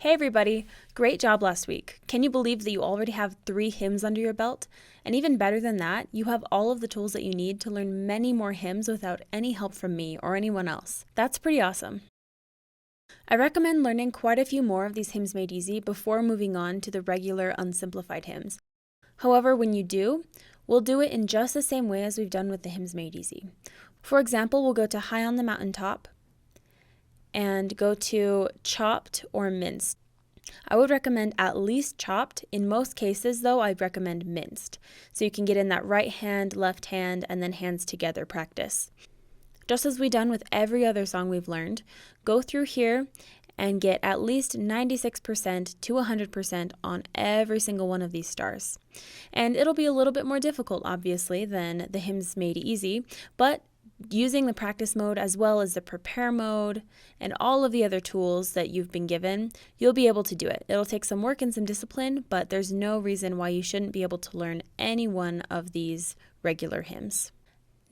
Hey everybody, great job last week. Can you believe that you already have 3 hymns under your belt? And even better than that, you have all of the tools that you need to learn many more hymns without any help from me or anyone else. That's pretty awesome. I recommend learning quite a few more of these hymns made easy before moving on to the regular unsimplified hymns. However, when you do, we'll do it in just the same way as we've done with the hymns made easy. For example, we'll go to High on the Mountaintop and go to chopped or minced. I would recommend at least chopped. In most cases, though, I'd recommend minced. So you can get in that right hand, left hand, and then hands together practice. Just as we've done with every other song we've learned, go through here and get at least 96% to 100% on every single one of these stars. And it'll be a little bit more difficult, obviously, than the hymns made easy, but using the practice mode as well as the prepare mode and all of the other tools that you've been given, you'll be able to do it. It'll take some work and some discipline, but there's no reason why you shouldn't be able to learn any one of these regular hymns.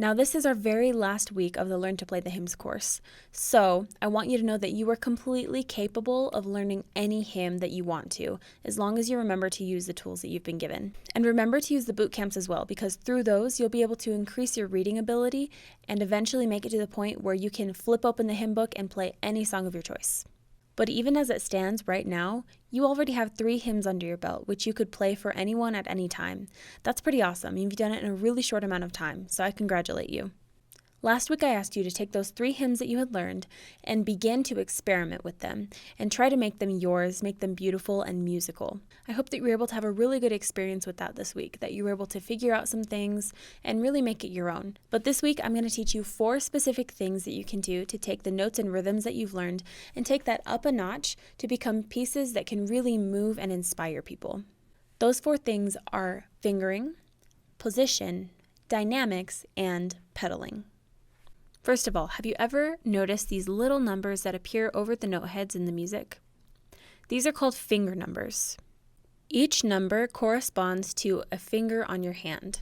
Now, this is our very last week of the Learn to Play the Hymns course, so I want you to know that you are completely capable of learning any hymn that you want to, as long as you remember to use the tools that you've been given. And remember to use the boot camps as well, because through those, you'll be able to increase your reading ability and eventually make it to the point where you can flip open the hymn book and play any song of your choice. But even as it stands right now, you already have 3 hymns under your belt, which you could play for anyone at any time. That's pretty awesome. You've done it in a really short amount of time, so I congratulate you. Last week I asked you to take those 3 hymns that you had learned and begin to experiment with them and try to make them yours, make them beautiful and musical. I hope that you were able to have a really good experience with that this week, that you were able to figure out some things and really make it your own. But this week I'm going to teach you 4 specific things that you can do to take the notes and rhythms that you've learned and take that up a notch to become pieces that can really move and inspire people. Those 4 things are fingering, position, dynamics, and pedaling. First of all, have you ever noticed these little numbers that appear over the note heads in the music? These are called finger numbers. Each number corresponds to a finger on your hand.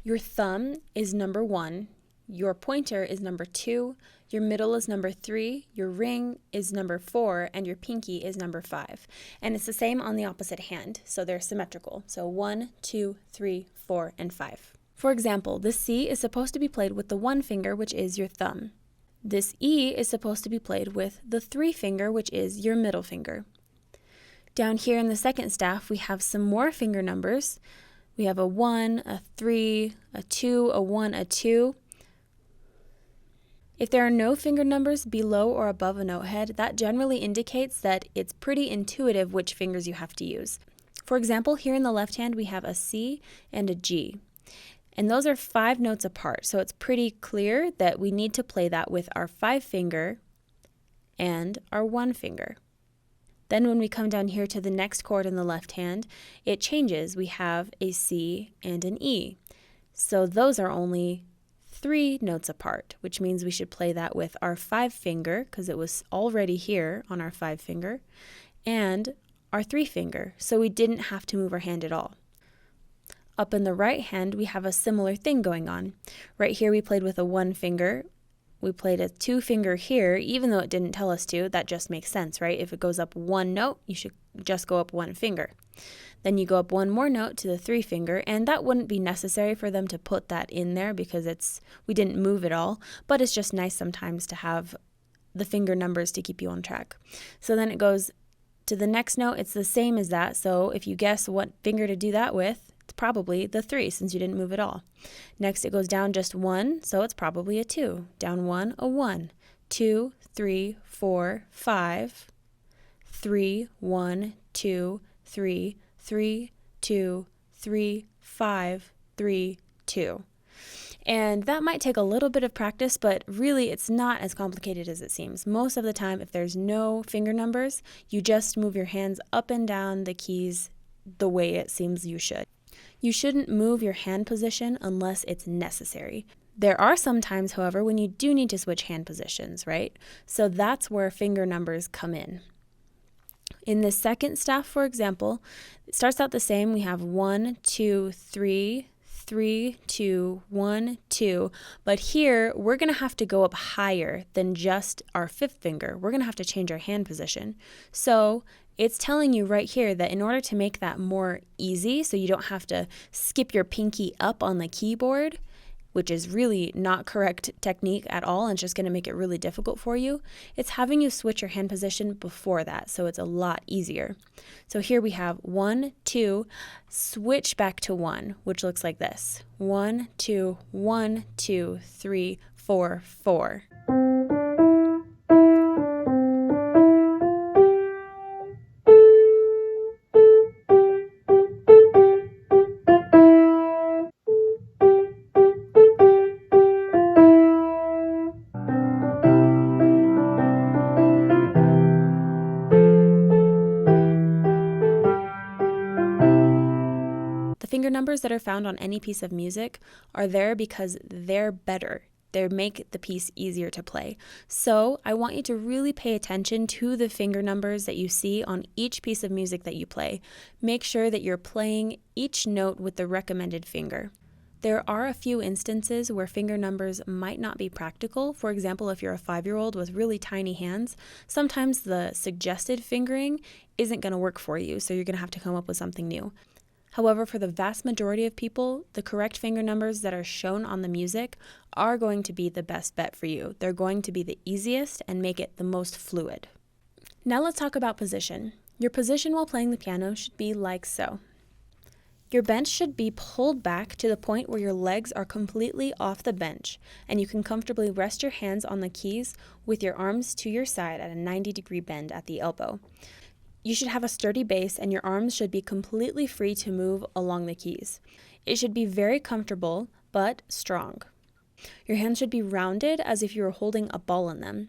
Your thumb is number 1, your pointer is number 2, your middle is number 3, your ring is number 4, and your pinky is number 5. And it's the same on the opposite hand, so they're symmetrical. So 1, 2, 3, 4, and 5. For example, this C is supposed to be played with the 1 finger, which is your thumb. This E is supposed to be played with the 3 finger, which is your middle finger. Down here in the second staff, we have some more finger numbers. We have a 1, a 3, a 2, a 1, a 2. If there are no finger numbers below or above a note head, that generally indicates that it's pretty intuitive which fingers you have to use. For example, here in the left hand, we have a C and a G. And those are 5 notes apart, so it's pretty clear that we need to play that with our 5 finger and our 1 finger. Then when we come down here to the next chord in the left hand, it changes. We have a C and an E. So those are only 3 notes apart, which means we should play that with our 5 finger, because it was already here on our 5 finger, and our 3 finger, so we didn't have to move our hand at all. Up in the right hand, we have a similar thing going on. Right here, we played with a 1 finger. We played a 2 finger here, even though it didn't tell us to. That just makes sense, right? If it goes up 1 note, you should just go up 1 finger. Then you go up 1 more note to the 3 finger, and that wouldn't be necessary for them to put that in there because we didn't move it all, but it's just nice sometimes to have the finger numbers to keep you on track. So then it goes to the next note. It's the same as that, so if you guess what finger to do that with, it's probably the 3 since you didn't move it all. Next it goes down just 1, so it's probably a 2. Down 1, a 1. 2, 3, 4, 5. 3, 1, 2, 3, 3, 2, 3, 5, 3, 2. And that might take a little bit of practice, but really it's not as complicated as it seems. Most of the time, if there's no finger numbers, you just move your hands up and down the keys the way it seems you should. You shouldn't move your hand position unless it's necessary. There are some times, however, when you do need to switch hand positions, right? So that's where finger numbers come in. In the second staff, for example, it starts out the same. We have 1, 2, 3, 3, 2, 1, 2. But here, we're going to have to go up higher than just our fifth finger. We're going to have to change our hand position. So it's telling you right here that in order to make that more easy, so you don't have to skip your pinky up on the keyboard, which is really not correct technique at all and it's just going to make it really difficult for you, it's having you switch your hand position before that, so it's a lot easier. So here we have 1, 2, switch back to 1, which looks like this. 1, 2, 1, 2, 3, 4, 4. The finger numbers that are found on any piece of music are there because they're better. They make the piece easier to play. So I want you to really pay attention to the finger numbers that you see on each piece of music that you play. Make sure that you're playing each note with the recommended finger. There are a few instances where finger numbers might not be practical. For example, if you're a 5-year-old with really tiny hands, sometimes the suggested fingering isn't going to work for you, so you're going to have to come up with something new. However, for the vast majority of people, the correct finger numbers that are shown on the music are going to be the best bet for you. They're going to be the easiest and make it the most fluid. Now let's talk about position. Your position while playing the piano should be like so. Your bench should be pulled back to the point where your legs are completely off the bench, and you can comfortably rest your hands on the keys with your arms to your side at a 90-degree bend at the elbow. You should have a sturdy base and your arms should be completely free to move along the keys. It should be very comfortable, but strong. Your hands should be rounded as if you were holding a ball in them.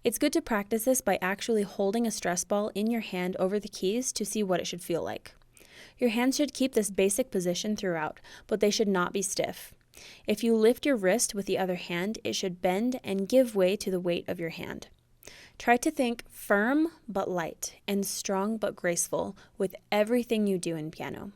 It's good to practice this by actually holding a stress ball in your hand over the keys to see what it should feel like. Your hands should keep this basic position throughout, but they should not be stiff. If you lift your wrist with the other hand, it should bend and give way to the weight of your hand. Try to think firm but light and strong but graceful with everything you do in piano.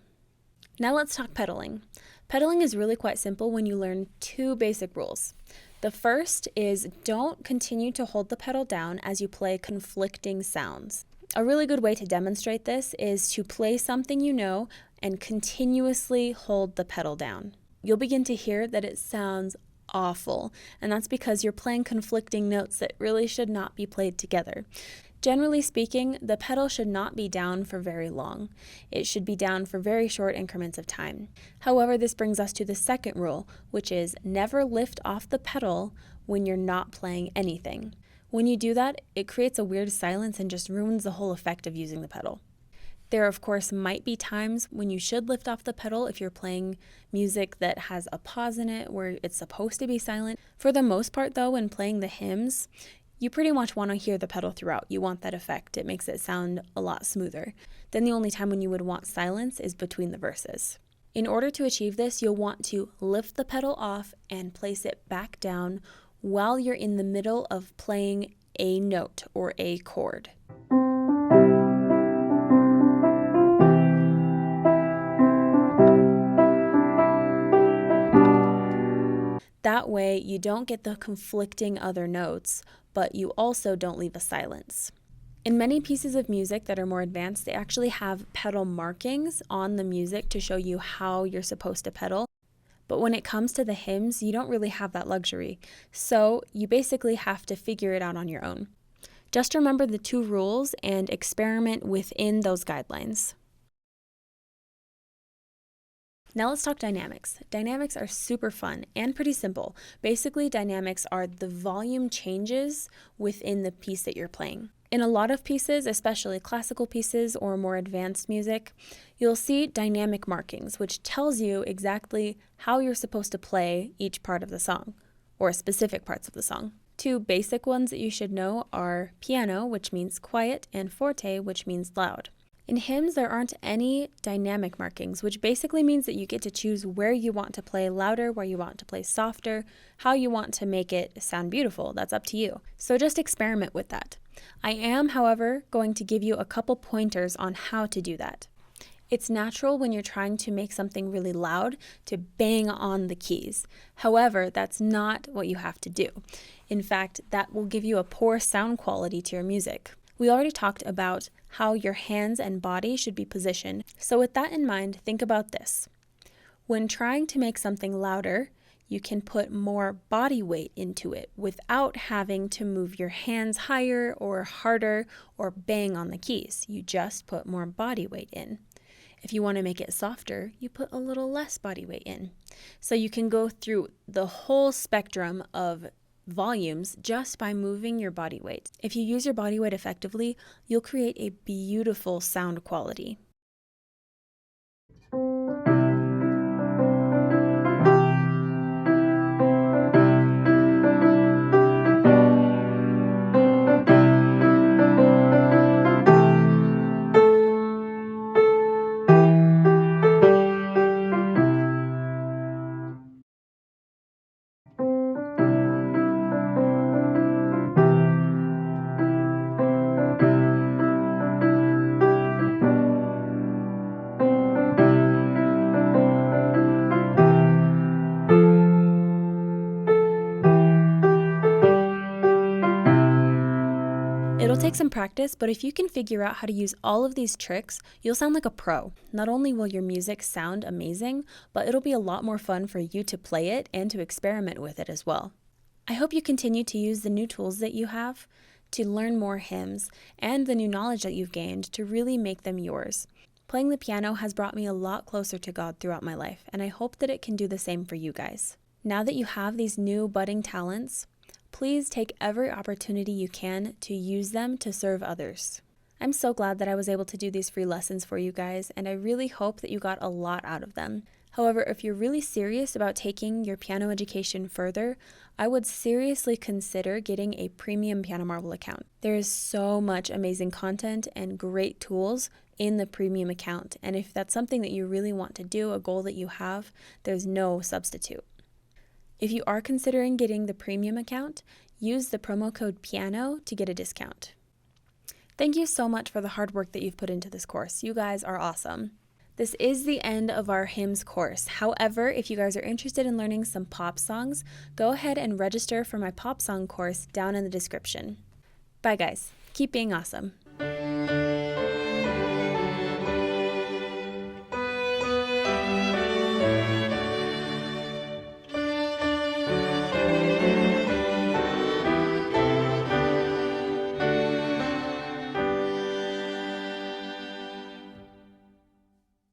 Now let's talk pedaling. Pedaling is really quite simple when you learn 2 basic rules. The first is don't continue to hold the pedal down as you play conflicting sounds. A really good way to demonstrate this is to play something you know and continuously hold the pedal down. You'll begin to hear that it sounds awful, and that's because you're playing conflicting notes that really should not be played together. Generally speaking, the pedal should not be down for very long. It should be down for very short increments of time. However, this brings us to the second rule, which is never lift off the pedal when you're not playing anything. When you do that, it creates a weird silence and just ruins the whole effect of using the pedal. There, of course, might be times when you should lift off the pedal if you're playing music that has a pause in it where it's supposed to be silent. For the most part, though, when playing the hymns, you pretty much want to hear the pedal throughout. You want that effect. It makes it sound a lot smoother. Then the only time when you would want silence is between the verses. In order to achieve this, you'll want to lift the pedal off and place it back down while you're in the middle of playing a note or a chord. That way, you don't get the conflicting other notes, but you also don't leave a silence. In many pieces of music that are more advanced, they actually have pedal markings on the music to show you how you're supposed to pedal. But when it comes to the hymns, you don't really have that luxury. So you basically have to figure it out on your own. Just remember the 2 rules and experiment within those guidelines. Now let's talk dynamics. Dynamics are super fun and pretty simple. Basically, dynamics are the volume changes within the piece that you're playing. In a lot of pieces, especially classical pieces or more advanced music, you'll see dynamic markings, which tells you exactly how you're supposed to play each part of the song, or specific parts of the song. 2 basic ones that you should know are piano, which means quiet, and forte, which means loud. In hymns, there aren't any dynamic markings, which basically means that you get to choose where you want to play louder, where you want to play softer, how you want to make it sound beautiful. That's up to you. So just experiment with that. I am, however, going to give you a couple pointers on how to do that. It's natural when you're trying to make something really loud to bang on the keys. However, that's not what you have to do. In fact, that will give you a poor sound quality to your music. We already talked about how your hands and body should be positioned. So with that in mind, think about this. When trying to make something louder, you can put more body weight into it without having to move your hands higher or harder or bang on the keys. You just put more body weight in. If you want to make it softer, you put a little less body weight in. So you can go through the whole spectrum of volumes just by moving your body weight. If you use your body weight effectively, you'll create a beautiful sound quality. It'll take some practice, but if you can figure out how to use all of these tricks, you'll sound like a pro. Not only will your music sound amazing, but it'll be a lot more fun for you to play it and to experiment with it as well. I hope you continue to use the new tools that you have to learn more hymns and the new knowledge that you've gained to really make them yours. Playing the piano has brought me a lot closer to God throughout my life, and I hope that it can do the same for you guys. Now that you have these new budding talents, please take every opportunity you can to use them to serve others. I'm so glad that I was able to do these free lessons for you guys, and I really hope that you got a lot out of them. However, if you're really serious about taking your piano education further, I would seriously consider getting a premium Piano Marvel account. There is so much amazing content and great tools in the premium account, and if that's something that you really want to do, a goal that you have, there's no substitute. If you are considering getting the premium account, use the promo code PIANO to get a discount. Thank you so much for the hard work that you've put into this course. You guys are awesome. This is the end of our hymns course. However, if you guys are interested in learning some pop songs, go ahead and register for my pop song course down in the description. Bye guys. Keep being awesome.